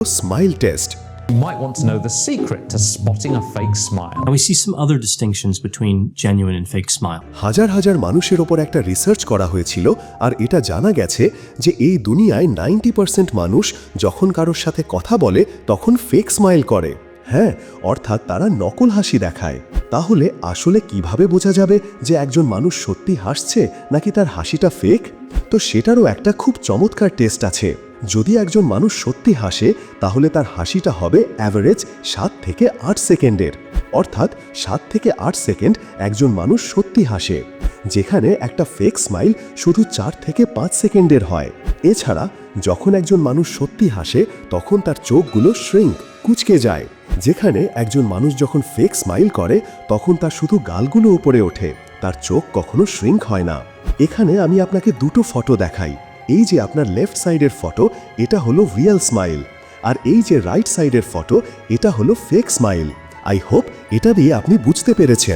Smile test. You might want to know the secret to spotting a fake smile. And we see some other distinctions between genuine and fake smile. হাজার হাজার মানুষের ওপর একটা research করা হয়েছিল আর এটা জানা গেছে যে এই দুনিয়ায় 90% মানুষ যখন কারোর সাথে কথা বলে তখন ফেক স্মাইল করে। হ্যাঁ, অর্থাৎ তারা নকল হাসি দেখায়। তাহলে আসলে কিভাবে বোঝা যাবে যে একজন মানুষ সত্যি হাসছে নাকি তার হাসিটা ফেক? তো সেটারও একটা খুব চমৎকার টেস্ট আছে। যদি একজন মানুষ সত্যি হাসে তাহলে তার হাসিটা হবে অ্যাভারেজ 7 থেকে 8 সেকেন্ডের। অর্থাৎ 7 থেকে 8 সেকেন্ড একজন মানুষ সত্যি হাসে, যেখানে একটা ফেক স্মাইল শুধু 4 থেকে 5 সেকেন্ডের হয়। এছাড়া যখন একজন মানুষ সত্যি হাসে তখন তার চোখগুলো শ্রিঙ্ক, কুঁচকে যায়, যেখানে একজন মানুষ যখন ফেক স্মাইল করে তখন তার শুধু গালগুলো উপরে ওঠে, তার চোখ কখনো শ্রিঙ্ক হয় না। এখানে আমি আপনাকে দুটো ফটো দেখাই। এই যে আপনার লেফট সাইডের ফটো, এটা হলো রিয়েল স্মাইল, আর এই যে রাইট সাইডের ফটো, এটা হলো ফেক স্মাইল। আই হোপ এটা দিয়ে আপনি বুঝতে পেরেছেন।